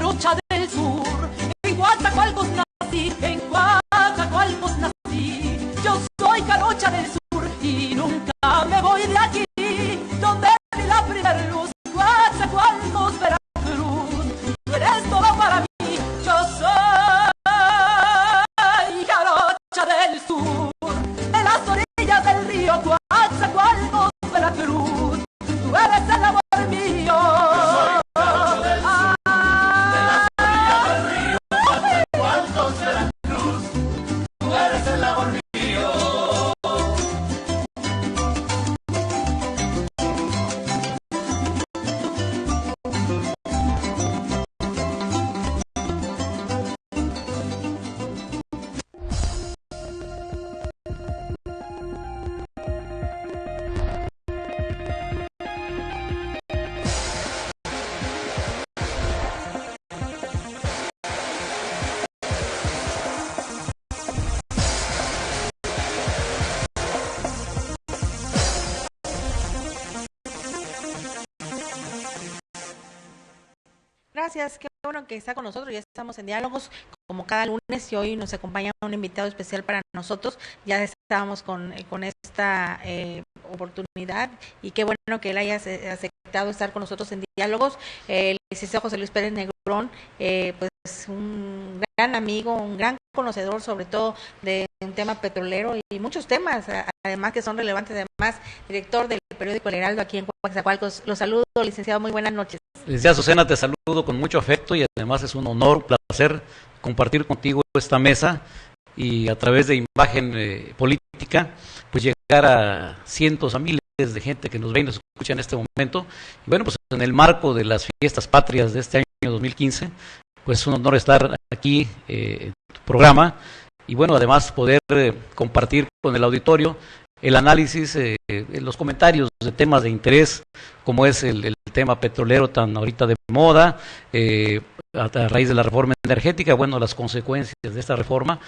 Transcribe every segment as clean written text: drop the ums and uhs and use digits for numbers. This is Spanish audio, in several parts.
jarocha del sur. En Coatzacoalcos nací, en Coatzacoalcos nací. Yo soy jarocha del sur y nunca me voy de aquí. Donde vi la primer luz, Coatzacoalcos, Veracruz. Tú eres todo para mí. Yo soy jarocha del sur, de las orillas del río Coatzacoalcos, Veracruz. Tú eres el amor mío. Gracias, qué bueno que está con nosotros, ya estamos en diálogos como cada lunes y hoy nos acompaña un invitado especial para nosotros, ya estábamos con esta oportunidad y qué bueno que él haya aceptado estar con nosotros en diálogos. El licenciado José Luis Pérez Negrón, pues un gran amigo, un gran conocedor sobre todo de un tema petrolero y muchos temas, además que son relevantes, además director del periódico El Heraldo aquí en Coatzacoalcos. Los saludo, licenciado, muy buenas noches. Licenciada Azucena, te saludo con mucho afecto y además es un honor, un placer compartir contigo esta mesa y a través de Imagen Política, pues llegar a cientos, a miles de gente que nos ve y nos escucha en este momento. Y bueno, pues en el marco de las fiestas patrias de este año 2015, pues es un honor estar aquí en tu programa y bueno, además poder compartir con el auditorio el análisis, los comentarios de temas de interés, como es el tema petrolero tan ahorita de moda, a raíz de la reforma energética, bueno, las consecuencias de esta reforma,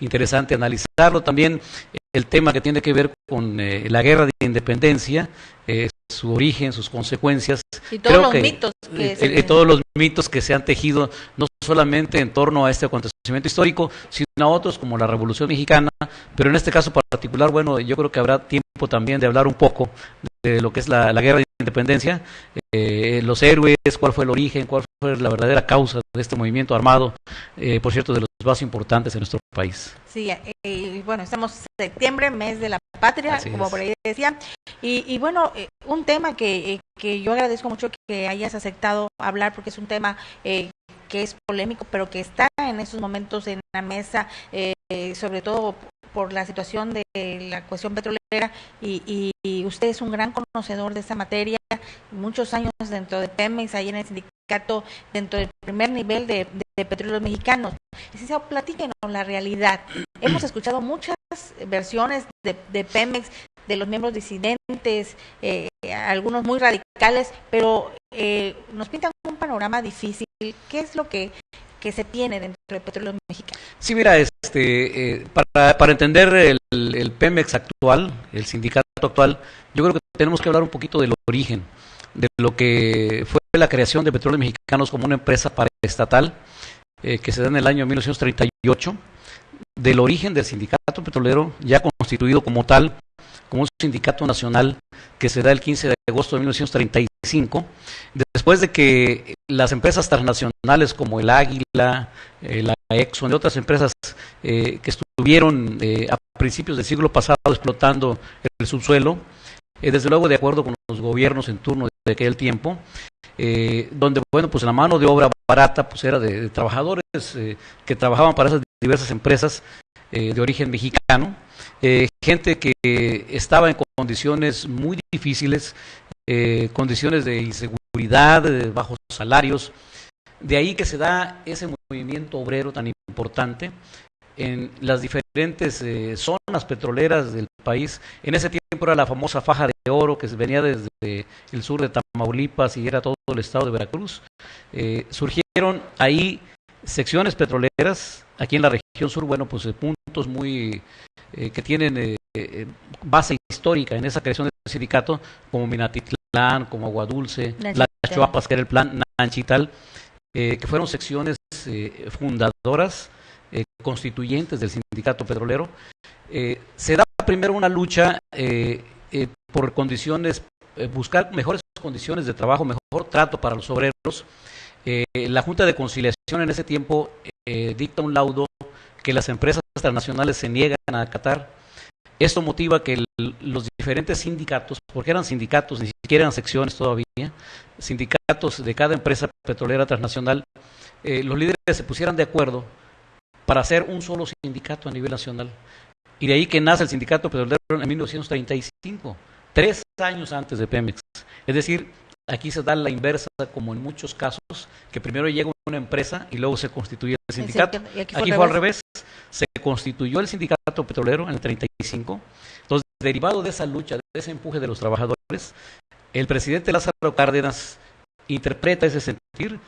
interesante analizarlo. También el tema que tiene que ver con la guerra de independencia, su origen, sus consecuencias. Y todos los mitos todos los mitos que se han tejido, no solamente en torno a este acontecimiento histórico, sino a otros como la Revolución Mexicana, pero en este caso particular, bueno, yo creo que habrá tiempo también de hablar un poco de lo que es la guerra de independencia, los héroes, cuál fue el origen, cuál fue la verdadera causa de este movimiento armado, por cierto, de los más importantes en nuestro país. Sí, bueno, estamos en septiembre, mes de la patria, así como es. Por ahí decía, y bueno, un tema que yo agradezco mucho que hayas aceptado hablar, porque es un tema que es polémico, pero que está en estos momentos en la mesa, sobre todo por la situación de la cuestión petrolera, y usted es un gran conocedor de esta materia, muchos años dentro de Pemex, ahí en el sindicato, dentro del primer nivel de petróleos mexicanos. Licenciado, platíquenos la realidad. Hemos escuchado muchas versiones de Pemex, de los miembros disidentes, algunos muy radicales, pero nos pintan un panorama difícil. ¿Qué es lo que se tiene dentro de Petróleos Mexicanos? Sí, mira, para entender el Pemex actual, el sindicato actual, yo creo que tenemos que hablar un poquito del origen, de lo que fue la creación de Petróleos Mexicanos como una empresa paraestatal, que se da en el año 1938, del origen del sindicato petrolero, ya constituido como tal, como un sindicato nacional que se da el 15 de agosto de 1935, después de que las empresas transnacionales como el Águila, la Exxon y otras empresas que estuvieron a principios del siglo pasado explotando el subsuelo, desde luego de acuerdo con los gobiernos en turno de aquel tiempo, donde bueno, pues la mano de obra barata pues era de trabajadores que trabajaban para esas diversas empresas de origen mexicano, gente que estaba en condiciones muy difíciles, condiciones de inseguridad, de bajos salarios. De ahí que se da ese movimiento obrero tan importante en las diferentes zonas petroleras del país. En ese tiempo era la famosa faja de oro que venía desde el sur de Tamaulipas y era todo el estado de Veracruz. Surgieron ahí secciones petroleras, aquí en la región sur, bueno, pues puntos muy que tienen base histórica en esa creación del sindicato, como Minatitlán, como Agua Dulce, Las Chuapas, que era el plan Nanchital. que fueron secciones fundadoras, constituyentes del sindicato petrolero. Se da primero una lucha por condiciones, buscar mejores condiciones de trabajo, mejor trato para los obreros. La Junta de Conciliación en ese tiempo dicta un laudo que las empresas transnacionales se niegan a acatar. Esto motiva que los diferentes sindicatos, porque eran sindicatos, ni siquiera eran secciones todavía, sindicatos de cada empresa petrolera transnacional, los líderes se pusieran de acuerdo para hacer un solo sindicato a nivel nacional. Y de ahí que nace el sindicato petrolero en 1935, 3 años antes de Pemex. Es decir, aquí se da la inversa, como en muchos casos, que primero llega una empresa y luego se constituye el sindicato. Aquí fue al revés. Se constituyó el sindicato petrolero en el 35. Entonces, derivado de esa lucha, de ese empuje de los trabajadores, el presidente Lázaro Cárdenas interpreta ese sentir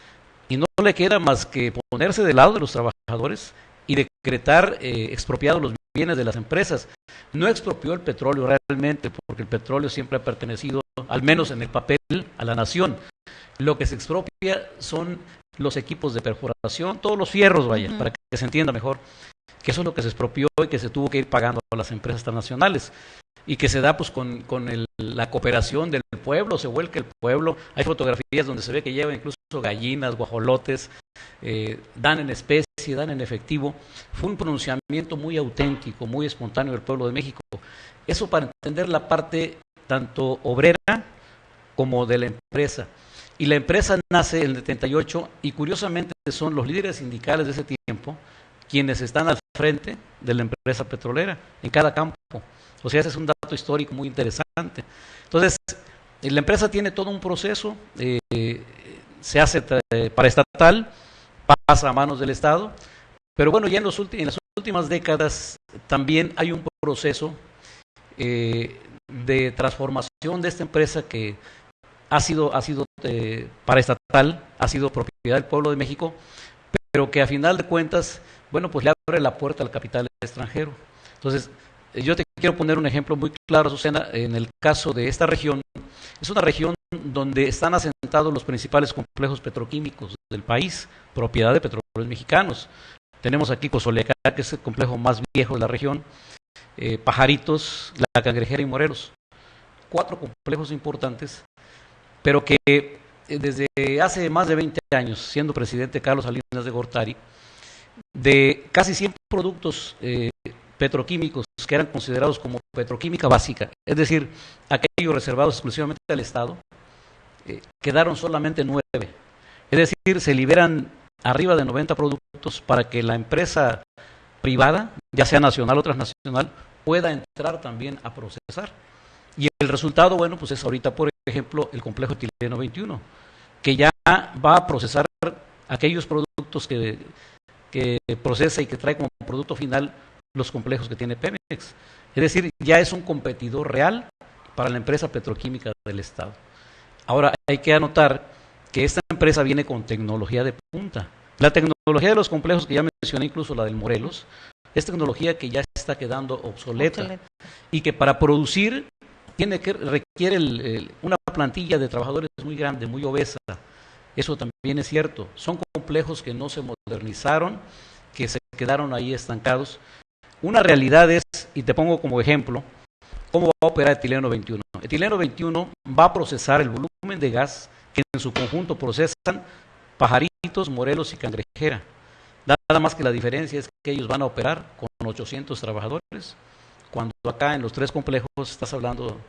y no le queda más que ponerse del lado de los trabajadores y decretar expropiados los bienes de las empresas. No expropió el petróleo realmente, porque el petróleo siempre ha pertenecido, al menos en el papel, a la nación. Lo que se expropia son los equipos de perforación, todos los fierros, vaya, para que se entienda mejor, que eso es lo que se expropió y que se tuvo que ir pagando a las empresas transnacionales, y que se da pues con la cooperación del pueblo, se vuelca el pueblo. Hay fotografías donde se ve que llevan incluso gallinas, guajolotes, dan en especie, dan en efectivo. Fue un pronunciamiento muy auténtico, muy espontáneo del pueblo de México. Eso para entender la parte tanto obrera como de la empresa. Y la empresa nace en el 78 y curiosamente son los líderes sindicales de ese tiempo quienes están al frente de la empresa petrolera en cada campo. O sea, ese es un dato histórico muy interesante. Entonces, la empresa tiene todo un proceso, se hace paraestatal, pasa a manos del Estado, pero bueno, ya en las últimas décadas también hay un proceso de transformación de esta empresa que ha sido paraestatal, ha sido propiedad del pueblo de México, pero que a final de cuentas, bueno, pues le abre la puerta al capital extranjero. Entonces, yo te quiero poner un ejemplo muy claro, Susana, en el caso de esta región. Es una región donde están asentados los principales complejos petroquímicos del país, propiedad de Petróleos Mexicanos. Tenemos aquí Cozoleacaque, que es el complejo más viejo de la región, Pajaritos, La Cangrejera y Morelos. 4 complejos importantes, pero que desde hace más de 20 años, siendo presidente Carlos Salinas de Gortari, de casi 100 productos petroquímicos que eran considerados como petroquímica básica, es decir, aquellos reservados exclusivamente al Estado, quedaron solamente 9. Es decir, se liberan arriba de 90 productos para que la empresa privada, ya sea nacional o transnacional, pueda entrar también a procesar. Y el resultado, bueno, pues es ahorita, por ejemplo, el complejo etileno 21, que ya va a procesar aquellos productos que procesa y que trae como producto final los complejos que tiene Pemex. Es decir, ya es un competidor real para la empresa petroquímica del Estado. Ahora, hay que anotar que esta empresa viene con tecnología de punta. La tecnología de los complejos que ya mencioné, incluso la del Morelos, es tecnología que ya está quedando obsoleta. Y que para producir requiere una plantilla de trabajadores muy grande, muy obesa. Eso también es cierto. Son complejos que no se modernizaron, que se quedaron ahí estancados. Una realidad es, y te pongo como ejemplo, cómo va a operar Etileno 21. Etileno 21 va a procesar el volumen de gas que en su conjunto procesan Pajaritos, Morelos y Cangrejera. Nada más que la diferencia es que ellos van a operar con 800 trabajadores, cuando acá en los 3 complejos estás hablando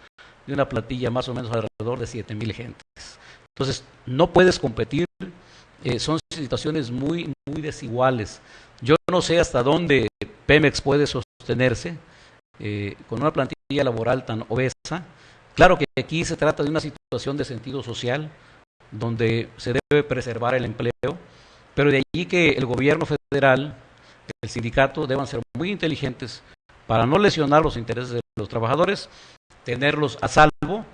de una plantilla más o menos alrededor de 7,000 gentes. Entonces, no puedes competir, son situaciones muy, muy desiguales. Yo no sé hasta dónde Pemex puede sostenerse con una plantilla laboral tan obesa. Claro que aquí se trata de una situación de sentido social, donde se debe preservar el empleo, pero de allí que el gobierno federal, el sindicato, deban ser muy inteligentes para no lesionar los intereses de los trabajadores, tenerlos a salvo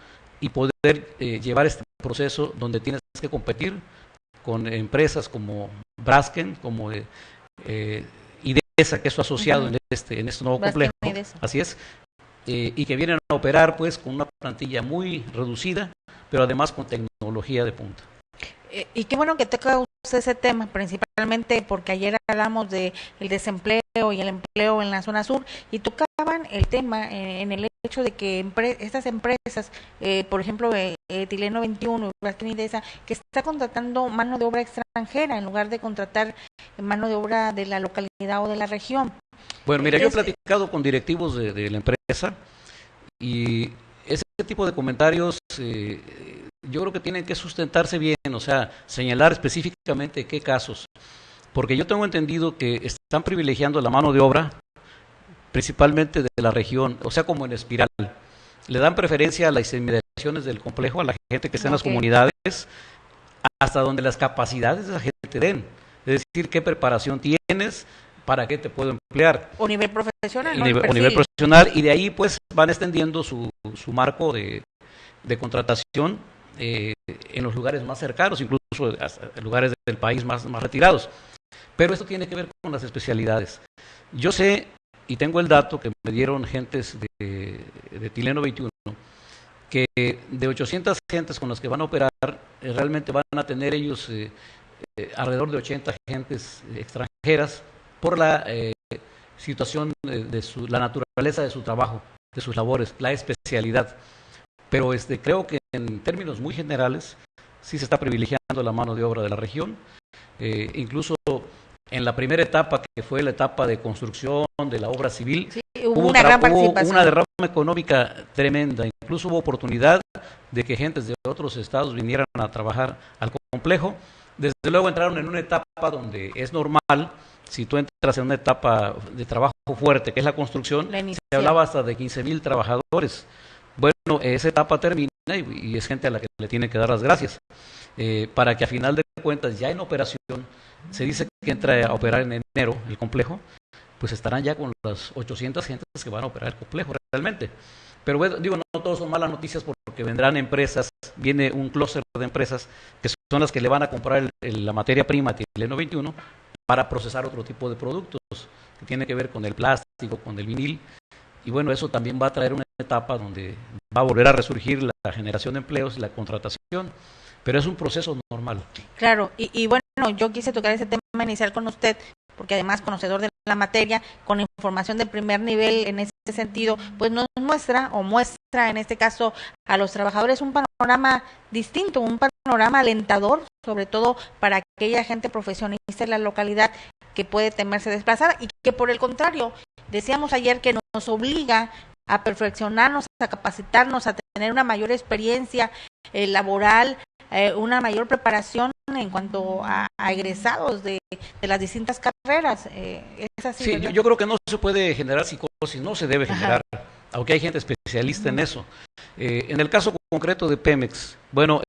y poder llevar este proceso donde tienes que competir con empresas como Braskem, como IDESA, que es su asociado en este nuevo complejo, así es, y que vienen a operar pues con una plantilla muy reducida, pero además con tecnología de punta. Y qué bueno que toca ese tema, principalmente porque ayer hablamos de el desempleo y el empleo en la zona sur y tocaban el tema en el hecho de que estas empresas, por ejemplo, Tileno 21, Indesa, que está contratando mano de obra extranjera en lugar de contratar mano de obra de la localidad o de la región. Bueno, mira, yo he platicado con directivos de la empresa y ese tipo de comentarios yo creo que tienen que sustentarse bien, o sea, señalar específicamente qué casos, porque yo tengo entendido que están privilegiando la mano de obra principalmente de la región, o sea, como en espiral. Le dan preferencia a las inmediaciones del complejo, a la gente que está en las comunidades, hasta donde las capacidades de la gente den. Es decir, qué preparación tienes, para qué te puedo emplear. O nivel profesional. O nivel profesional, y de ahí pues van extendiendo su marco de contratación en los lugares más cercanos, incluso hasta lugares del país más retirados. Pero esto tiene que ver con las especialidades. Yo sé, y tengo el dato que me dieron gentes de Tileno 21, que de 800 gentes con las que van a operar, realmente van a tener ellos alrededor de 80 gentes extranjeras por la situación la naturaleza de su trabajo, de sus labores, la especialidad. Pero creo que en términos muy generales sí se está privilegiando la mano de obra de la región, incluso en la primera etapa, que fue la etapa de construcción de la obra civil, sí, hubo una derrama económica tremenda, incluso hubo oportunidad de que gentes de otros estados vinieran a trabajar al complejo. Desde luego entraron en una etapa donde es normal, si tú entras en una etapa de trabajo fuerte, que es la construcción, se hablaba hasta de 15,000 trabajadores. Bueno, esa etapa termina y es gente a la que le tienen que dar las gracias, para que a final de cuentas, ya en operación, se dice que entra a operar en enero el complejo, pues estarán ya con las 800 gentes que van a operar el complejo realmente. Pero bueno, digo, no todos son malas noticias, porque vendrán empresas, viene un clúster de empresas que son las que le van a comprar la materia prima a Tileno 21 para procesar otro tipo de productos que tiene que ver con el plástico, con el vinil. Y bueno, eso también va a traer una etapa donde va a volver a resurgir la generación de empleos y la contratación, pero es un proceso normal. Claro, y bueno, yo quise tocar ese tema inicial con usted, porque además conocedor de la materia, con información de primer nivel en ese sentido, pues nos muestra en este caso a los trabajadores un panorama distinto, un panorama alentador, sobre todo para aquella gente profesionista en la localidad que puede temerse desplazar y que por el contrario, decíamos ayer que nos obliga a perfeccionarnos, a capacitarnos, a tener una mayor experiencia laboral, una mayor preparación en cuanto a egresados de las distintas carreras. ¿Es así? Sí, yo creo que no se puede generar psicosis, no se debe generar, aunque hay gente especialista en eso. En el caso concreto de Pemex, bueno,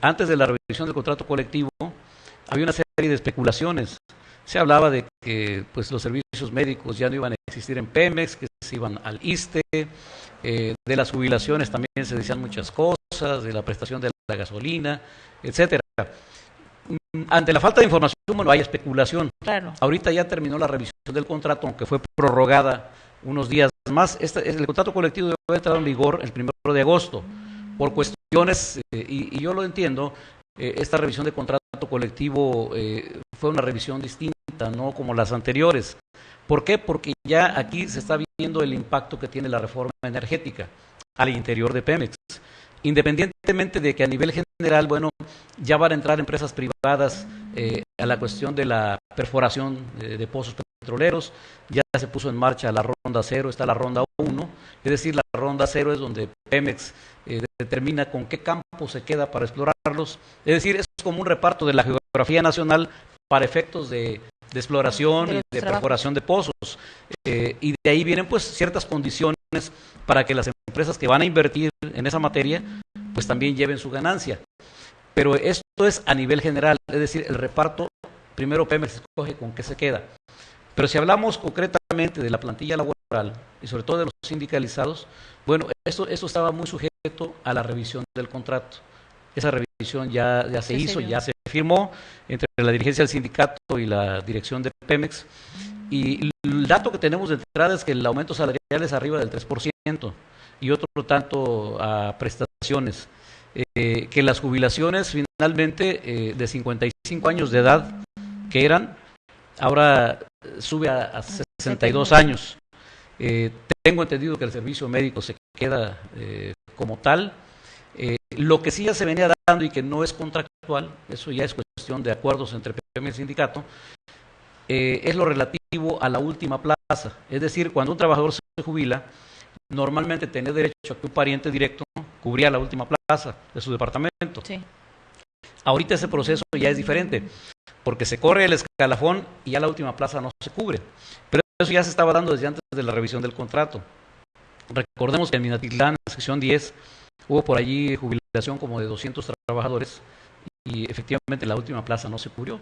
antes de la revisión del contrato colectivo, había una serie de especulaciones. Se hablaba de que pues los servicios médicos ya no iban a existir en Pemex, que se iban al ISSSTE, de las jubilaciones también se decían muchas cosas, de la prestación de la gasolina, etcétera. Ante la falta de información, bueno, hay especulación. Claro. Ahorita ya terminó la revisión del contrato, aunque fue prorrogada unos días más. El contrato colectivo debe entrar en vigor el 1 de agosto. Por cuestiones, y yo lo entiendo, esta revisión de contrato colectivo fue una revisión distinta, no como las anteriores. ¿Por qué? Porque ya aquí se está viendo el impacto que tiene la reforma energética al interior de Pemex. Independientemente de que a nivel general, bueno, ya van a entrar empresas privadas a la cuestión de la perforación de pozos petroleros, ya se puso en marcha la ronda 0, está la ronda 1, es decir, la ronda 0 es donde Pemex determina con qué campo se queda para explorarlos, es decir, es como un reparto de la geografía nacional para efectos de exploración y de perforación de pozos, y de ahí vienen pues ciertas condiciones para que las empresas que van a invertir en esa materia pues también lleven su ganancia, pero esto es a nivel general, es decir, el reparto, primero Pemex escoge con qué se queda, pero si hablamos concretamente de la plantilla laboral y sobre todo de los sindicalizados, bueno, esto estaba muy sujeto a la revisión del contrato. Esa revisión ya se hizo, ya se firmó entre la dirigencia del sindicato y la dirección de Pemex. Y el dato que tenemos de entrada es que el aumento salarial es arriba del 3% y otro tanto a prestaciones. que las jubilaciones finalmente de 55 años de edad que eran, ahora sube a 62 años. Tengo entendido que el servicio médico se queda como tal. Lo que sí ya se venía dando y que no es contractual, eso ya es cuestión de acuerdos entre PM y el sindicato, es lo relativo a la última plaza. Es decir, cuando un trabajador se jubila, normalmente tenía derecho a que un pariente directo cubría la última plaza de su departamento. Sí. Ahorita ese proceso ya es diferente, porque se corre el escalafón y ya la última plaza no se cubre. Pero eso ya se estaba dando desde antes de la revisión del contrato. Recordemos que en Minatitlán, en la sección 10, hubo por allí jubilación como de 200 trabajadores y efectivamente la última plaza no se cubrió.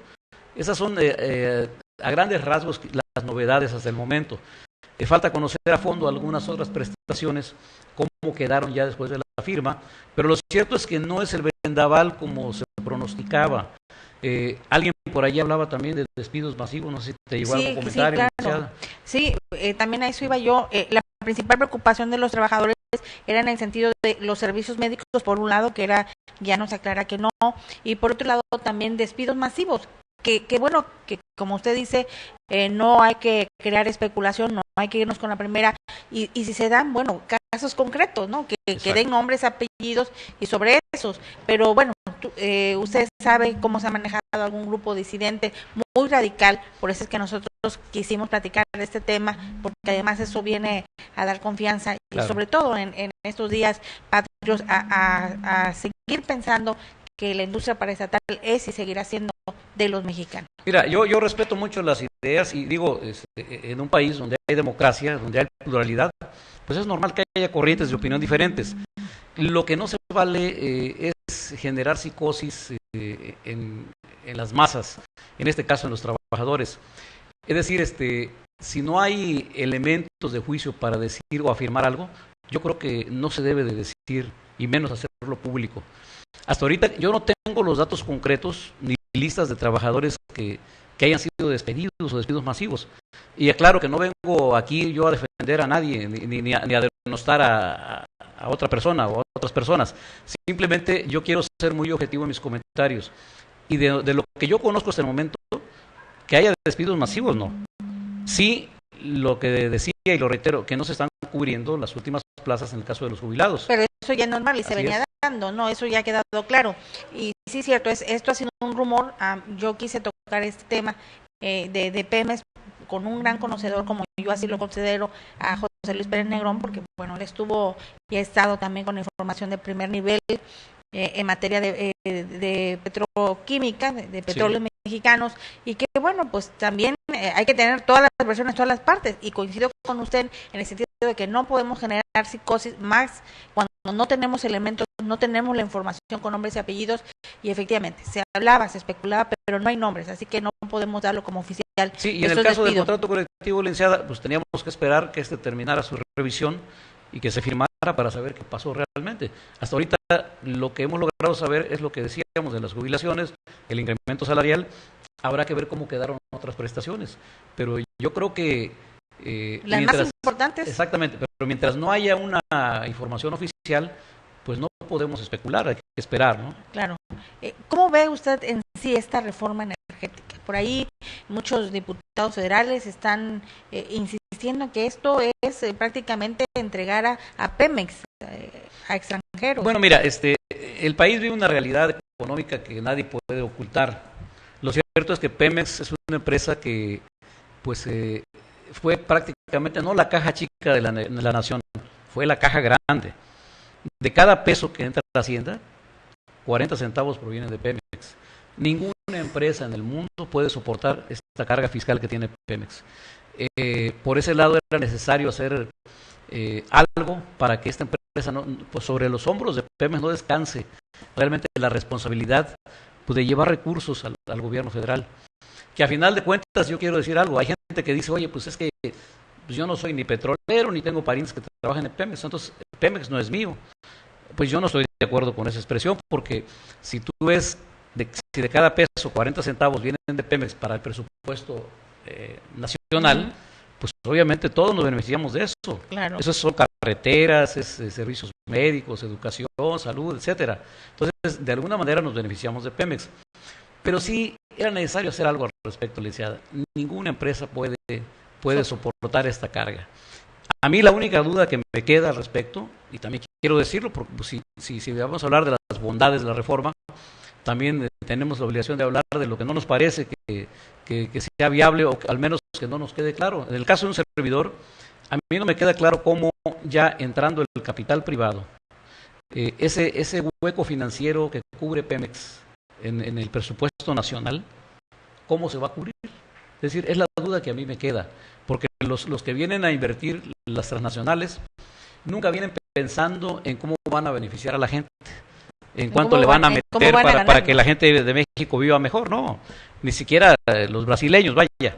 Esas son a grandes rasgos las novedades hasta el momento. Falta conocer a fondo algunas otras prestaciones, cómo quedaron ya después de la firma, pero lo cierto es que no es el vendaval como se pronosticaba. Alguien por allí hablaba también de despidos masivos, no sé si te llegó algún comentario. Sí, claro. Sí, también a eso iba yo. La principal preocupación de los trabajadores era en el sentido de los servicios médicos, por un lado, que era, ya nos aclara que no, y por otro lado también despidos masivos. Que bueno, que como usted dice, no hay que crear especulación, no hay que irnos con la primera, y si se dan, bueno, casos concretos, ¿no? Que den nombres, apellidos y sobre esos, pero bueno, usted sabe cómo se ha manejado algún grupo disidente muy radical, por eso es que nosotros quisimos platicar de este tema, porque además eso viene a dar confianza, claro. Y sobre todo en estos días patrios, a seguir pensando que la industria paraestatal es y seguirá siendo de los mexicanos. Mira, yo respeto mucho las ideas y digo, en un país donde hay democracia, donde hay pluralidad, pues es normal que haya corrientes de opinión diferentes. Lo que no se vale es generar psicosis en las masas, en este caso en los trabajadores. Es decir, si no hay elementos de juicio para decir o afirmar algo, yo creo que no se debe de decir, y menos hacerlo público. Hasta ahorita yo no tengo los datos concretos ni listas de trabajadores que hayan sido despedidos o despidos masivos. Y aclaro que no vengo aquí yo a defender a nadie, ni a denostar a otra persona o a otras personas. Simplemente yo quiero ser muy objetivo en mis comentarios. Y de lo que yo conozco hasta el momento, que haya despidos masivos, no. Sí, lo que decía y lo reitero, que no se están cubriendo las últimas plazas en el caso de los jubilados. Pero eso ya es normal y se venía dando, ¿no? Eso ya ha quedado claro. Y sí, es cierto, esto ha sido un rumor. Yo quise tocar este tema de Pemex con un gran conocedor, como yo así lo considero, a José Luis Pérez Negrón, porque, bueno, él estuvo y ha estado también con información de primer nivel en materia de petroquímica, de petróleos mexicanos, y que, bueno, pues también hay que tener todas las versiones, todas las partes, y coincido con usted en el sentido de que no podemos generar psicosis más cuando no tenemos elementos, no tenemos la información con nombres y apellidos, y efectivamente se hablaba, se especulaba, pero no hay nombres, así que no podemos darlo como oficial. Sí, y en el caso del contrato colectivo, licenciada, pues teníamos que esperar que terminara su revisión y que se firmara para saber qué pasó realmente. Hasta ahorita lo que hemos logrado saber es lo que decíamos de las jubilaciones, el incremento salarial. Habrá que ver cómo quedaron otras prestaciones, pero yo creo que las más importantes. Exactamente, pero mientras no haya una información oficial, pues no podemos especular, hay que esperar, ¿no? Claro. ¿Cómo ve usted en sí esta reforma energética? Por ahí muchos diputados federales están insistiendo que esto es prácticamente entregar a Pemex, a extranjeros. Bueno, mira, el país vive una realidad económica que nadie puede ocultar. Lo cierto es que Pemex es una empresa que pues fue prácticamente no la caja chica de la nación, fue la caja grande. De cada peso que entra a la hacienda, 40 centavos provienen de Pemex. Ninguna empresa en el mundo puede soportar esta carga fiscal que tiene Pemex. Por ese lado era necesario hacer algo para que esta empresa, pues sobre los hombros de Pemex no descanse realmente la responsabilidad pues, de llevar recursos al gobierno federal. Que a final de cuentas, yo quiero decir algo, hay gente que dice, oye, pues es que pues yo no soy ni petrolero, ni tengo parientes que trabajen en Pemex, entonces Pemex no es mío. Pues yo no estoy de acuerdo con esa expresión, porque si tú ves, si de cada peso 40 centavos vienen de Pemex para el presupuesto nacional, pues obviamente todos nos beneficiamos de eso. Claro. Esos son carreteras, es servicios médicos, educación, salud, etcétera. Entonces, de alguna manera nos beneficiamos de Pemex. Pero sí era necesario hacer algo al respecto, licenciada. Ninguna empresa puede soportar esta carga. A mí la única duda que me queda al respecto, y también quiero decirlo, porque pues, si vamos a hablar de las bondades de la reforma, también tenemos la obligación de hablar de lo que no nos parece que sea viable, o al menos que no nos quede claro. En el caso de un servidor, a mí no me queda claro cómo ya entrando el capital privado, ese hueco financiero que cubre Pemex en el presupuesto nacional, ¿cómo se va a cubrir? Es decir, es la duda que a mí me queda, porque los que vienen a invertir las transnacionales nunca vienen pensando en cómo van a beneficiar a la gente, en cuánto le van a meter para que la gente de México viva mejor, no, ni siquiera los brasileños, vaya,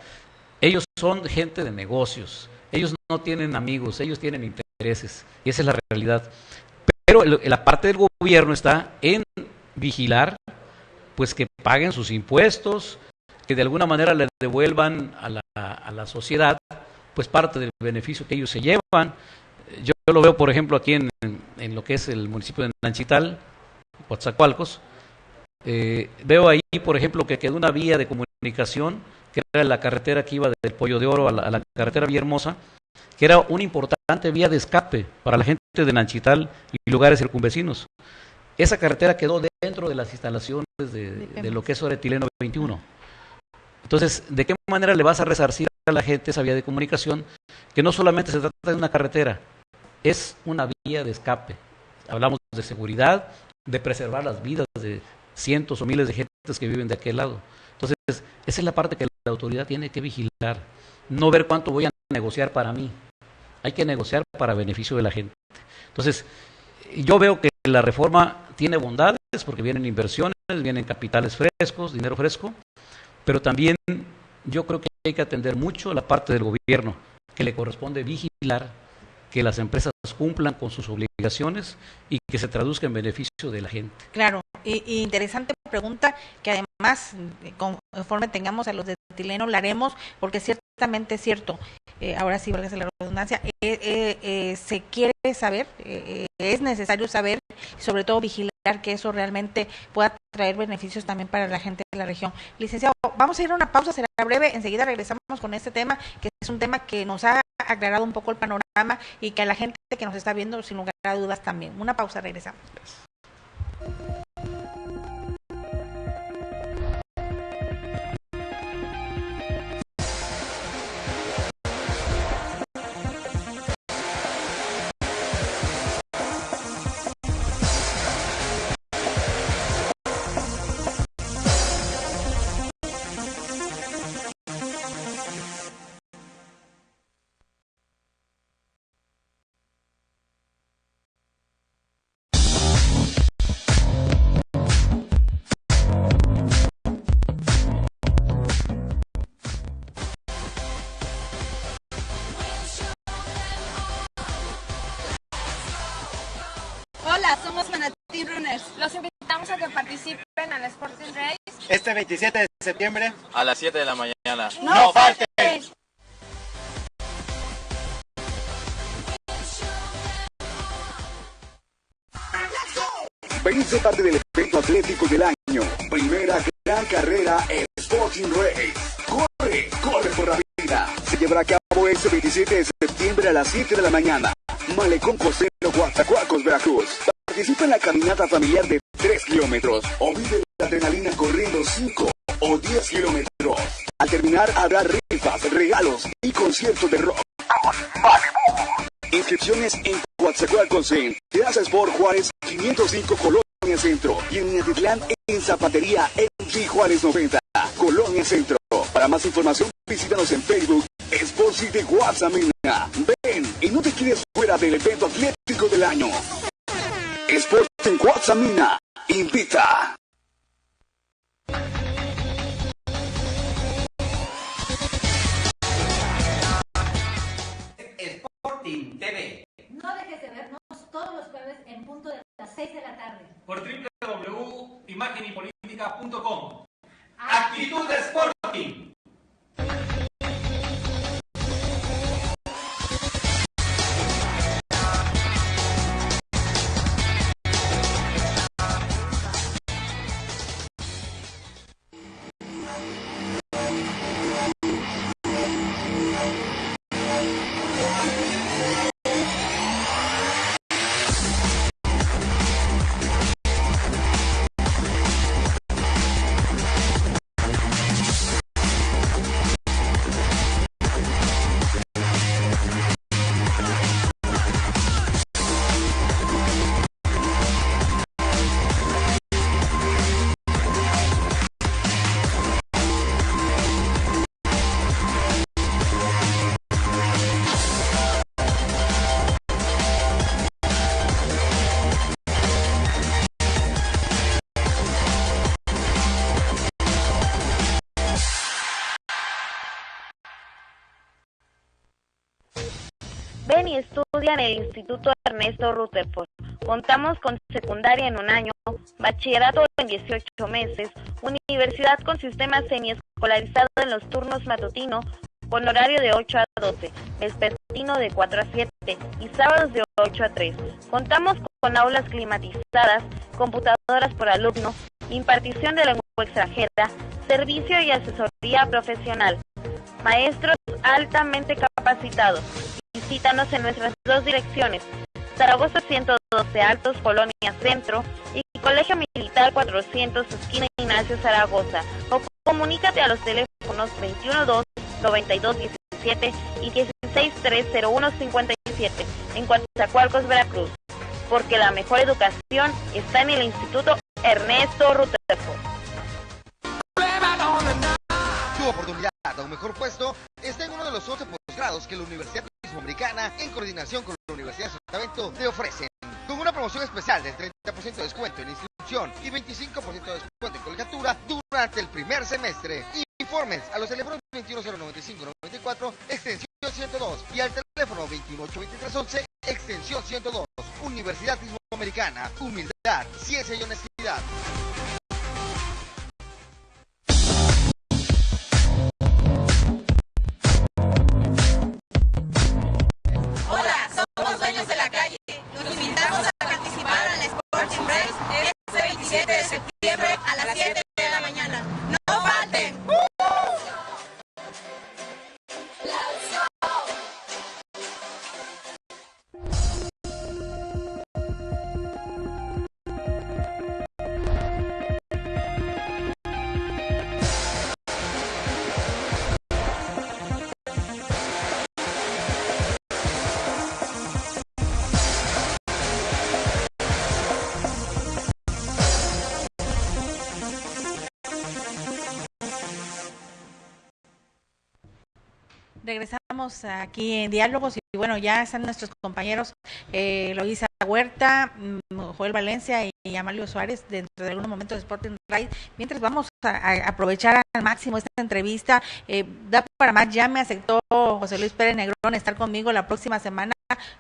ellos son gente de negocios, ellos no tienen amigos, ellos tienen intereses, y esa es la realidad. Pero la parte del gobierno está en vigilar, pues que paguen sus impuestos, que de alguna manera le devuelvan a la sociedad pues parte del beneficio que ellos se llevan. Yo lo veo, por ejemplo, aquí en lo que es el municipio de Nanchital, Coatzacoalcos. Veo ahí, por ejemplo, que quedó una vía de comunicación, que era la carretera que iba del Pollo de Oro a la carretera Villahermosa, que era una importante vía de escape para la gente de Nanchital y lugares circunvecinos. Esa carretera quedó dentro de las instalaciones de lo que es ahora Etileno 21. Entonces, ¿de qué manera le vas a resarcir a la gente esa vía de comunicación? Que no solamente se trata de una carretera, es una vía de escape. Hablamos de seguridad, de preservar las vidas de cientos o miles de gentes que viven de aquel lado. Entonces, esa es la parte que la autoridad tiene que vigilar. No ver cuánto voy a negociar para mí. Hay que negociar para beneficio de la gente. Entonces, yo veo que la reforma tiene bondades porque vienen inversiones, vienen capitales frescos, dinero fresco, pero también yo creo que hay que atender mucho la parte del gobierno, que le corresponde vigilar que las empresas cumplan con sus obligaciones y que se traduzca en beneficio de la gente. Claro, y interesante pregunta que además, conforme tengamos a los de Etileno, la haremos, porque ciertamente es cierto, ahora sí, valga la redundancia, se quiere saber, es necesario saber, y sobre todo vigilar que eso realmente pueda traer beneficios también para la gente de la región. Licenciado, vamos a ir a una pausa, será breve, enseguida regresamos con este tema, que es un tema que nos ha aclarado un poco el panorama y que a la gente que nos está viendo, sin lugar a dudas, también. Una pausa, regresamos. Hola, somos Manatí Runners. Los invitamos a que participen en el Sporting Race este 27 de septiembre a las 7 de la mañana. ¡No falten! Vence parte del evento atlético del año. Primera gran carrera Sporting Race. Corre, corre por la vida. Se llevará a cabo este 27 de septiembre a las 7 de la mañana. Malecón Costero, Coatzacoalcos, Veracruz. Participa en la caminata familiar de 3 kilómetros o vive la adrenalina corriendo 5 o 10 kilómetros. Al terminar habrá rifas, regalos y conciertos de rock. Inscripciones en Coatzacoalcos en Plaza Sport Juárez 505 Colonia Centro y en Minatitlán en Zapatería MG Juárez 90 Colonia Centro. Para más información visítanos en Facebook Sport City Guasamina. Ven y no te quedes fuera del evento atlético del año. Sport en Guasamina invita. Sporting TV. No dejes de vernos todos los jueves en punto de las 6 de la tarde. Por www.imagenypolítica.com. Actitud Sporting. Ven y estudia en el Instituto Ernesto Rutherford. Contamos con secundaria en 1 año, bachillerato en 18 meses, universidad con sistema semiescolarizado en los turnos matutino, con horario de 8 a 12, vespertino de 4 a 7 y sábados de 8 a 3. Contamos con aulas climatizadas, computadoras por alumno, impartición de lengua extranjera, servicio y asesoría profesional. Maestros altamente capacitados. Visítanos en nuestras 2 direcciones, Zaragoza 112 Altos, Colonia Centro, y Colegio Militar 400, esquina Ignacio Zaragoza. O comunícate a los teléfonos 212-9217 y 1630157 en Coatzacoalcos, Veracruz. Porque la mejor educación está en el Instituto Ernesto Rutherford. Tu oportunidad a un mejor puesto está en uno de los 11 posgrados que la Universidad Turismo-Americana, en coordinación con la Universidad de Sotavento, te ofrecen. Con una promoción especial del 30% de descuento en inscripción y 25% de descuento en colegiatura durante el primer semestre. Informes a los teléfonos 2109594, extensión 102 y al teléfono 2182311, extensión 102. Universidad Turismo-Americana, humildad, ciencia y honestidad. Hola, somos dueños de la calle. Los invitamos a participar en la Sporting Race este 27 de septiembre a las 7 de la mañana. ¡No falten! Regresamos aquí en Diálogos y bueno, ya están nuestros compañeros Eloísa Huerta, Joel Valencia y Amalio Suárez dentro de algunos momentos de Sporting Ride. Mientras vamos a aprovechar al máximo esta entrevista, da para más. Ya me aceptó José Luis Pérez Negrón estar conmigo la próxima semana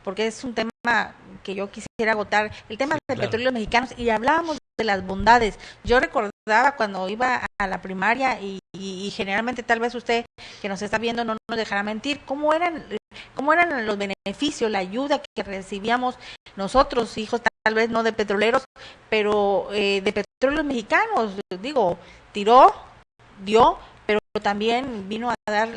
porque es un tema que yo quisiera agotar, el tema del petróleo mexicano, y hablábamos de las bondades. Yo recordaba cuando iba a la primaria y generalmente tal vez usted que nos está viendo no nos dejará mentir, cómo eran los beneficios, la ayuda que recibíamos nosotros, hijos tal vez no de petroleros, pero de petróleos mexicanos. Digo, tiró, dio, pero también vino a dar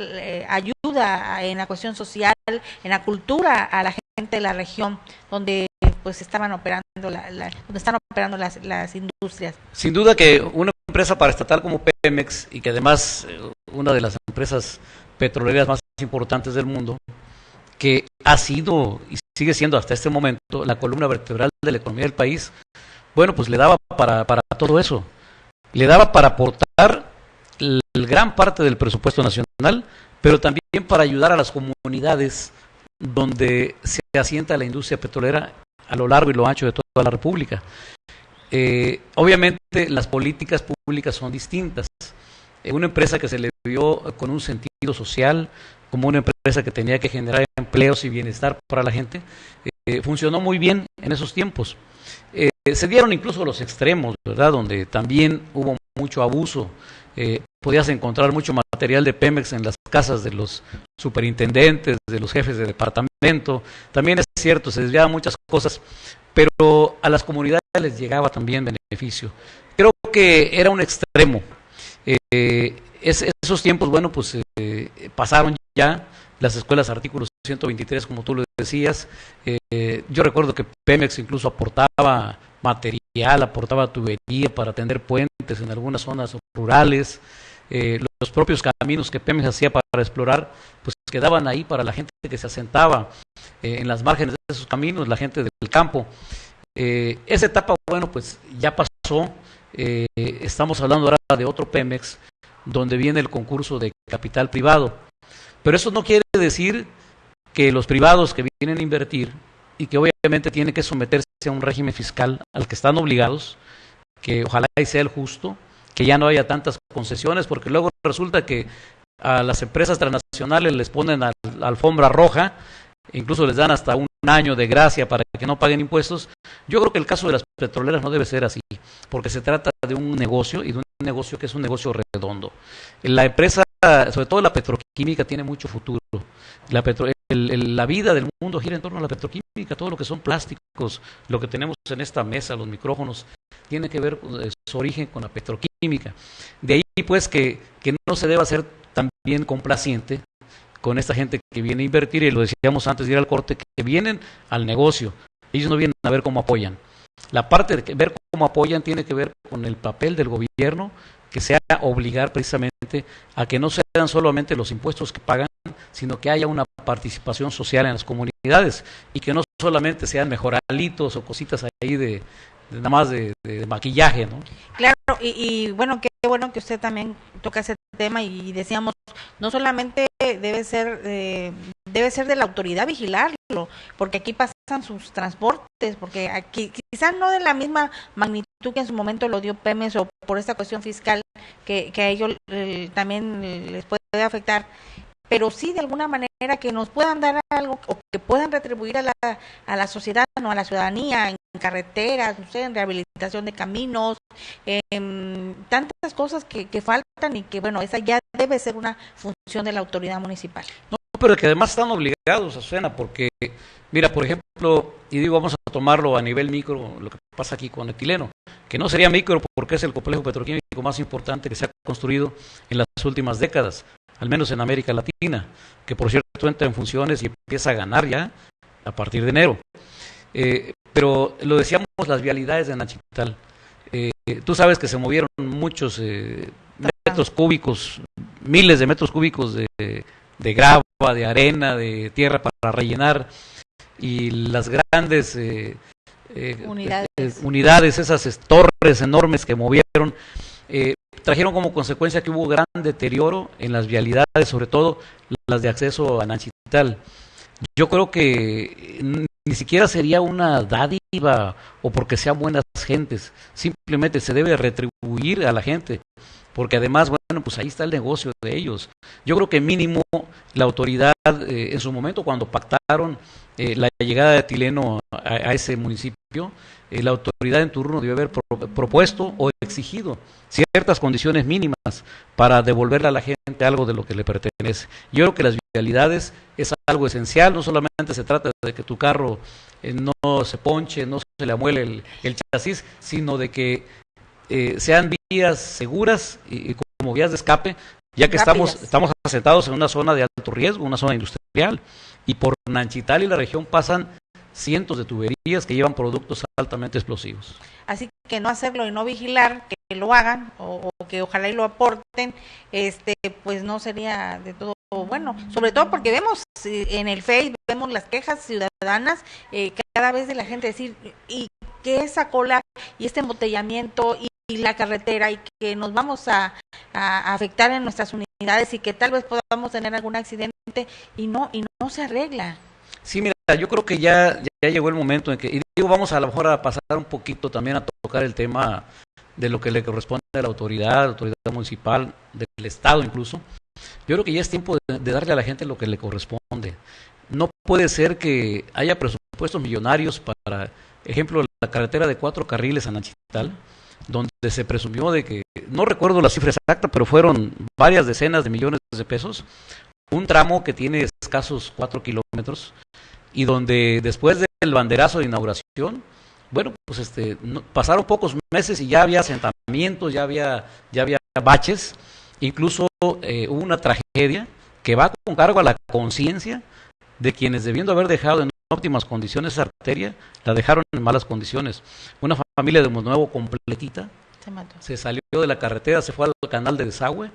ayuda en la cuestión social, en la cultura a la gente de la región donde pues estaban operando donde están operando las industrias. Sin duda que una empresa paraestatal como Pemex, y que además una de las empresas petroleras más importantes del mundo, que ha sido y sigue siendo hasta este momento la columna vertebral de la economía del país, bueno, pues le daba para todo eso, le daba para aportar gran parte del presupuesto nacional, pero también para ayudar a las comunidades donde se asienta la industria petrolera a lo largo y lo ancho de toda la República. Obviamente las políticas públicas son distintas. Una empresa que se le vio con un sentido social, como una empresa que tenía que generar empleos y bienestar para la gente, funcionó muy bien en esos tiempos. Se dieron incluso los extremos, ¿verdad?, donde también hubo mucho abuso. Podías encontrar mucho material de Pemex en las casas de los superintendentes, de los jefes de departamento. También es cierto, se desviaban muchas cosas, pero a las comunidades les llegaba también beneficio. Creo que era un extremo. Esos tiempos, bueno, pues pasaron ya. Las escuelas artículo 123, como tú lo decías. Yo recuerdo que Pemex incluso aportaba material, aportaba tubería para tender puentes en algunas zonas rurales. Los propios caminos que Pemex hacía para explorar, pues quedaban ahí para la gente que se asentaba en las márgenes de esos caminos, la gente del campo. Esa etapa, bueno, pues ya pasó. Estamos hablando ahora de otro Pemex, donde viene el concurso de capital privado. Pero eso no quiere decir que los privados que vienen a invertir y que obviamente tienen que someterse a un régimen fiscal al que están obligados, que ojalá y sea el justo, que ya no haya tantas concesiones, porque luego resulta que a las empresas transnacionales les ponen la alfombra roja incluso les dan hasta un año de gracia para que no paguen impuestos. Yo creo que el caso de las petroleras no debe ser así, porque se trata de un negocio y de un negocio que es un negocio redondo. La empresa, sobre todo la petroquímica, tiene mucho futuro. La vida del mundo gira en torno a la petroquímica, todo lo que son plásticos, lo que tenemos en esta mesa, los micrófonos, tiene que ver su origen con la petroquímica. De ahí pues que no se deba ser también complaciente con esta gente que viene a invertir, y lo decíamos antes de ir al corte, que vienen al negocio. Ellos no vienen a ver cómo apoyan. La parte de ver cómo apoyan tiene que ver con el papel del gobierno, que sea obligar precisamente a que no sean solamente los impuestos que pagan, sino que haya una participación social en las comunidades, y que no solamente sean mejoralitos o cositas ahí de nada más de maquillaje, ¿no? Claro, y bueno, qué bueno que usted también toca ese tema, y decíamos, no solamente debe ser de la autoridad vigilarlo, porque aquí pasan sus transportes, porque aquí quizás no de la misma magnitud que en su momento lo dio Pemex, o por esta cuestión fiscal que a ellos también les puede afectar, pero sí de alguna manera que nos puedan dar algo, o que puedan retribuir a la sociedad, no, a la ciudadanía, en carreteras, no sé, en rehabilitación de caminos, tantas cosas que faltan, y que bueno, esa ya debe ser una función de la autoridad municipal. No, pero que además están obligados, Azucena, porque mira, por ejemplo, y digo, vamos a tomarlo a nivel micro, lo que pasa aquí con Etileno, que no sería micro porque es el complejo petroquímico más importante que se ha construido en las últimas décadas, al menos en América Latina, que por cierto entra en funciones y empieza a ganar ya a partir de enero. Pero lo decíamos, las vialidades de Nachital. Tú sabes que se movieron muchos metros cúbicos, miles de metros cúbicos de grava, de arena, de tierra para rellenar, y las grandes unidades, esas torres enormes que movieron, trajeron como consecuencia que hubo gran deterioro en las vialidades, sobre todo las de acceso a Nachital. Yo creo que ni siquiera sería una dádiva o porque sean buenas gentes, simplemente se debe retribuir a la gente, porque además, bueno, pues ahí está el negocio de ellos. Yo creo que mínimo la autoridad, en su momento cuando pactaron la llegada de Etileno a ese municipio, la autoridad en turno debe haber propuesto o exigido ciertas condiciones mínimas para devolverle a la gente algo de lo que le pertenece. Yo creo que las vialidades es algo esencial, no solamente se trata de que tu carro no se ponche, no se le amuele el chasis, sino de que sean vías seguras y como vías de escape, ya que estamos asentados en una zona de alto riesgo, una zona industrial, y por Nanchital y la región pasan cientos de tuberías que llevan productos altamente explosivos. Así que no hacerlo y no vigilar que lo hagan, o que ojalá y lo aporten, pues no sería de todo bueno, sobre todo porque vemos en el Face, vemos las quejas ciudadanas cada vez de la gente decir, y que esa cola y este embotellamiento y la carretera, y que nos vamos a afectar en nuestras unidades, y que tal vez podamos tener algún accidente, y no se arregla. Sí, mira, yo creo que ya llegó el momento en que, y digo, vamos a lo mejor a pasar un poquito también a tocar el tema de lo que le corresponde a la autoridad municipal, del Estado incluso. Yo creo que ya es tiempo de darle a la gente lo que le corresponde. No puede ser que haya presupuestos millonarios para, ejemplo, la carretera de 4 carriles a Nachital, donde se presumió de que, no recuerdo la cifra exacta, pero fueron varias decenas de millones de pesos, un tramo que tiene escasos 4 kilómetros, y donde después del banderazo de inauguración, bueno, pues pasaron pocos meses y ya había asentamientos, ya había baches, incluso hubo una tragedia que va con cargo a la conciencia de quienes, debiendo haber dejado en óptimas condiciones esa arteria, la dejaron en malas condiciones. Una familia de Nuevo completita se salió de la carretera, se fue al canal de desagüe,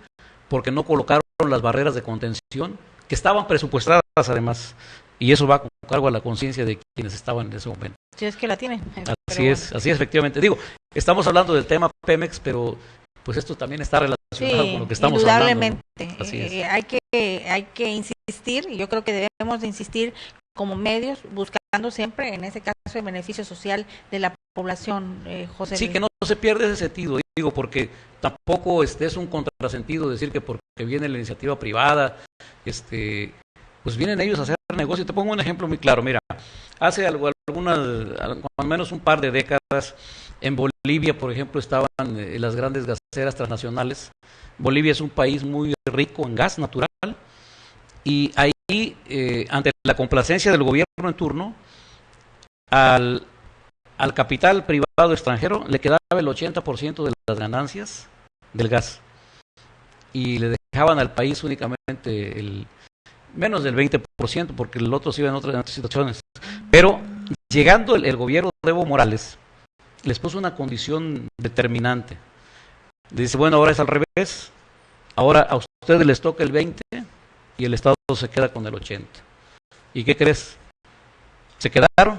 porque no colocaron las barreras de contención que estaban presupuestadas además, y eso va con cargo a la conciencia de quienes estaban en ese momento. Si es que la tienen. Así es, efectivamente. Digo, estamos hablando del tema Pemex, pero pues esto también está relacionado con lo que estamos indudablemente hablando, ¿no? Así es. Hay que insistir, y yo creo que debemos de insistir como medios, buscando siempre, en ese caso, el beneficio social de la población, José Sí, Luis. que no se pierde ese sentido, digo, porque tampoco es un contrasentido decir que porque viene la iniciativa privada, pues vienen ellos a hacer negocio. Te pongo un ejemplo muy claro. Mira, hace al menos un par de décadas, en Bolivia, por ejemplo, estaban las grandes gaseras transnacionales. Bolivia es un país muy rico en gas natural y ahí, ante la complacencia del gobierno en turno, al capital privado extranjero le quedaba el 80% de las ganancias del gas y le dejaban al país únicamente menos del 20%, porque el otro se iba en otras situaciones. Pero llegando el gobierno de Evo Morales, les puso una condición determinante. Dice, bueno, ahora es al revés, ahora a ustedes les toca el 20% y el Estado se queda con el 80%. ¿Y qué crees? Se quedaron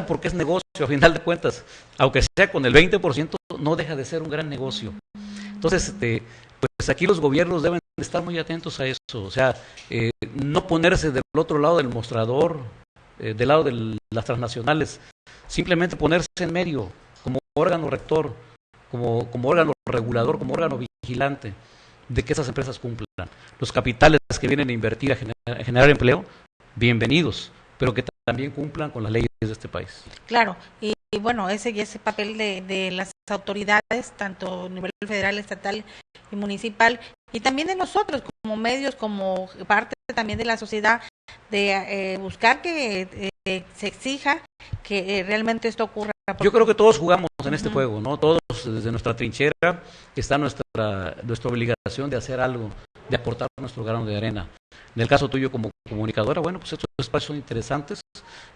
porque es negocio, a final de cuentas, aunque sea con el 20%, no deja de ser un gran negocio. Entonces, pues aquí los gobiernos deben estar muy atentos a eso, o sea, no ponerse del otro lado del mostrador, del lado de las transnacionales, simplemente ponerse en medio como órgano rector, como órgano regulador, como órgano vigilante de que esas empresas cumplan. Los capitales que vienen a invertir, a generar empleo, bienvenidos, pero que también cumplan con las leyes de este país. Claro, y bueno, ese papel de las autoridades, tanto a nivel federal, estatal y municipal, y también de nosotros como medios, como parte también de la sociedad, de buscar que se exija que realmente esto ocurra. Yo creo que todos jugamos en este juego, ¿no? Todos desde nuestra trinchera está nuestra obligación de hacer algo, de aportar nuestro grano de arena. En el caso tuyo como comunicadora, bueno, pues estos espacios son interesantes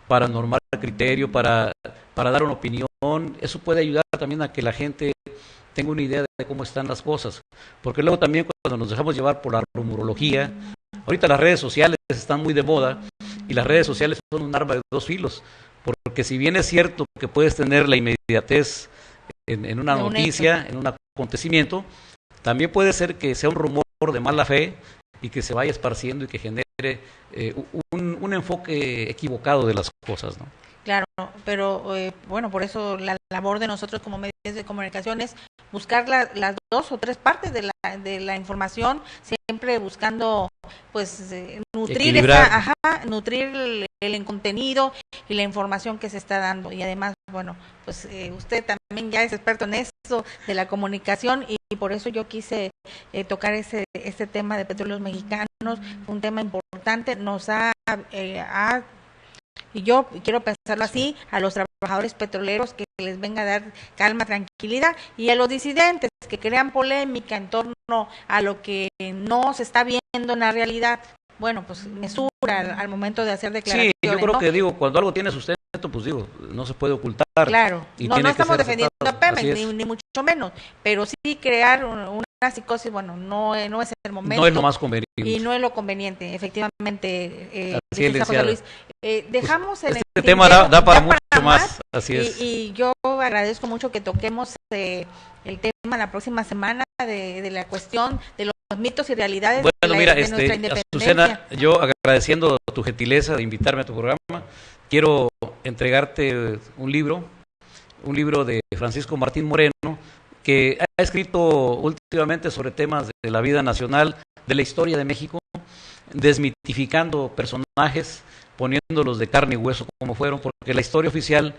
para normar criterio, para dar una opinión. Eso puede ayudar también a que la gente tenga una idea de cómo están las cosas. Porque luego también cuando nos dejamos llevar por la rumorología, ahorita las redes sociales están muy de moda y las redes sociales son un arma de dos filos. Porque si bien es cierto que puedes tener la inmediatez en una noticia, en un acontecimiento, también puede ser que sea un rumor de mala fe y que se vaya esparciendo y que genere un enfoque equivocado de las cosas, ¿no? Claro, pero bueno, por eso la labor de nosotros como medios de comunicación es buscar las dos o tres partes de la información, siempre buscando pues nutrir nutrir el contenido y la información que se está dando. Y además, bueno, pues usted también ya es experto en eso de la comunicación y por eso yo quise tocar este tema de Petróleos Mexicanos, un tema importante, nos y yo quiero pensarlo así, a los trabajadores petroleros que les venga a dar calma, tranquilidad, y a los disidentes que crean polémica en torno a lo que no se está viendo en la realidad, bueno, pues mesura al momento de hacer declaraciones. Sí, yo creo ¿no? que cuando algo tiene sustento, pues no se puede ocultar. Claro, y no estamos defendiendo a Pemex, ni mucho menos, pero sí crear una psicosis, bueno, no es el momento. No es lo más conveniente. Y no es lo conveniente, efectivamente. Así es, José Luis. Dejamos pues este tema da para mucho más, así es. Y yo agradezco mucho que toquemos el tema la próxima semana de la cuestión de los mitos y realidades de nuestra independencia. Azucena, yo agradeciendo tu gentileza de invitarme a tu programa, quiero entregarte un libro de Francisco Martín Moreno, que ha escrito últimamente sobre temas de la vida nacional, de la historia de México, desmitificando personajes, poniéndolos de carne y hueso como fueron, porque la historia oficial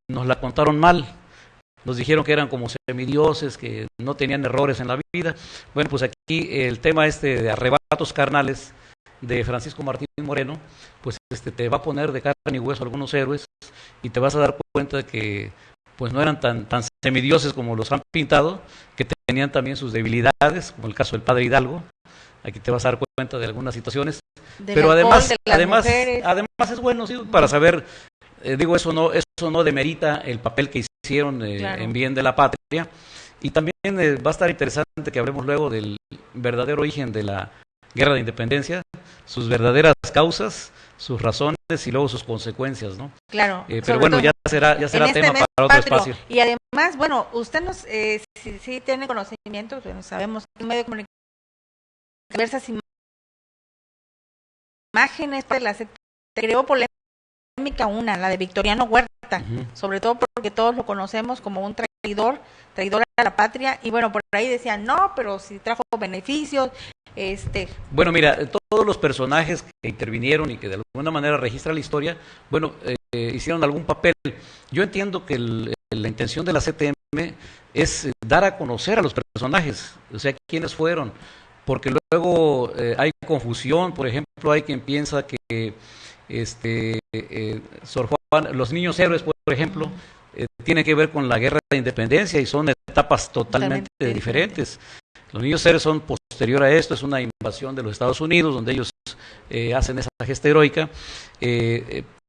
nos la contaron mal. Nos dijeron que eran como semidioses, que no tenían errores en la vida. Bueno, pues aquí el tema de arrebatos carnales de Francisco Martín Moreno, pues te va a poner de carne y hueso algunos héroes y te vas a dar cuenta de que pues no eran tan semidioses como los han pintado, que tenían también sus debilidades, como el caso del padre Hidalgo. Aquí te vas a dar cuenta de algunas situaciones, pero además es bueno, sí, para saber, eso no demerita el papel que hicieron en bien de la patria, y también va a estar interesante que hablemos luego del verdadero origen de la Guerra de Independencia, sus verdaderas causas, sus razones y luego sus consecuencias, ¿no? Claro. Pero bueno, ya será tema para otro espacio. Y además, bueno, usted si tiene conocimientos, bueno, sabemos que en medio de comunicación diversas imágenes, se creó polémica la de Victoriano Huerta, sobre todo porque todos lo conocemos como un traidor a la patria, y bueno, por ahí decían, no, pero si trajo beneficios, Bueno, mira, todos los personajes que intervinieron y que de alguna manera registran la historia, bueno, hicieron algún papel. Yo entiendo que la intención de la CTM es dar a conocer a los personajes, o sea, quiénes fueron, porque luego hay confusión. Por ejemplo, hay quien piensa que Sor Juana, los niños héroes, por ejemplo, tienen que ver con la guerra de independencia y son etapas totalmente diferentes. Los niños héroes son posterior a esto, es una invasión de los Estados Unidos donde ellos hacen esa gesta heroica.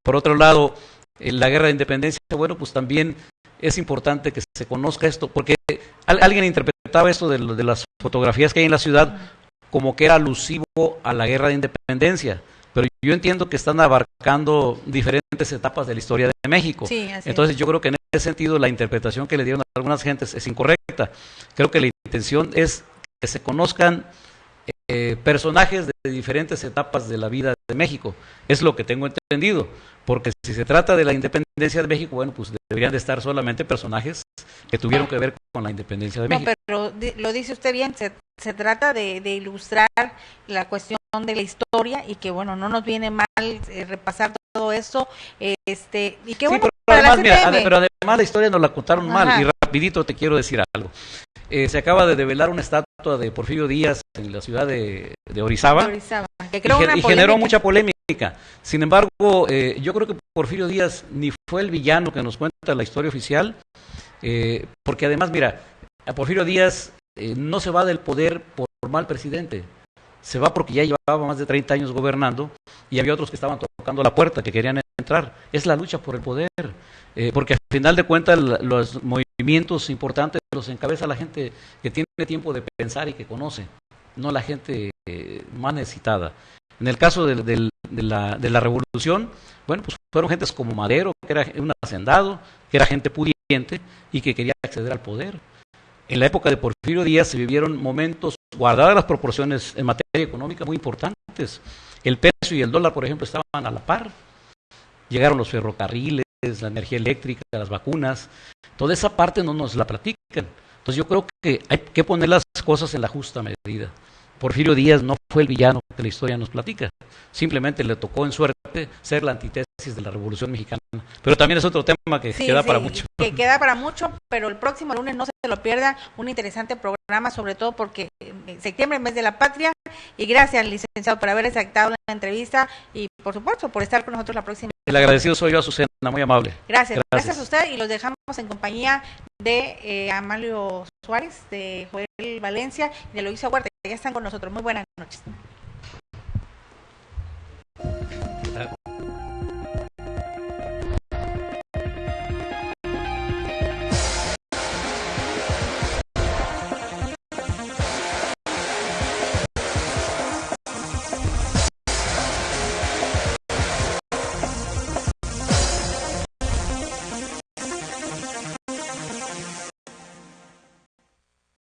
Por otro lado, la guerra de independencia, bueno, pues también es importante que se conozca esto, porque alguien interpretaba esto de las fotografías que hay en la ciudad como que era alusivo a la guerra de independencia, pero yo entiendo que están abarcando diferentes etapas de la historia de México. Sí, entonces yo creo que en ese sentido la interpretación que le dieron a algunas gentes es incorrecta. Creo que la intención es que se conozcan personajes de diferentes etapas de la vida de México. Es lo que tengo entendido, porque si se trata de la independencia de México, bueno, pues deberían de estar solamente personajes que tuvieron que ver con la independencia de México. Pero lo dice usted bien, se trata de ilustrar la cuestión de la historia, y que bueno, no nos viene mal repasar todo eso, y que bueno, pero además la historia nos la contaron mal. Y rapidito te quiero decir algo. Se acaba de develar una estatua de Porfirio Díaz en la ciudad de Orizaba, y generó mucha polémica. Sin embargo, yo creo que Porfirio Díaz ni fue el villano que nos cuenta la historia oficial, porque además, mira, a Porfirio Díaz no se va del poder por mal presidente, se va porque ya llevaba más de 30 años gobernando y había otros que estaban tocando la puerta, que querían entrar. Es la lucha por el poder, porque al final de cuentas los movimientos importantes los encabeza la gente que tiene tiempo de pensar y que conoce, no la gente más necesitada. En el caso de la revolución, bueno, pues fueron gentes como Madero, que era un hacendado, que era gente pudiente y que quería acceder al poder. En la época de Porfirio Díaz se vivieron momentos, guardadas las proporciones en materia económica, muy importantes. El peso y el dólar, por ejemplo, estaban a la par. Llegaron los ferrocarriles, la energía eléctrica, las vacunas. Toda esa parte no nos la platican. Entonces yo creo que hay que poner las cosas en la justa medida. Porfirio Díaz no fue el villano que la historia nos platica. Simplemente le tocó en suerte ser la antítesis de la Revolución Mexicana. Pero también es otro tema que queda para mucho. Que queda para mucho, pero el próximo lunes no se lo pierda, un interesante programa, sobre todo porque septiembre, mes de la patria, y gracias, licenciado, por haber aceptado la entrevista y, por supuesto, por estar con nosotros la próxima. El agradecido soy yo, Azucena, muy amable. Gracias a usted, y los dejamos en compañía de Amalio Suárez, de Joel Valencia y de Eloísa Huerta, que ya están con nosotros. Muy buenas noches.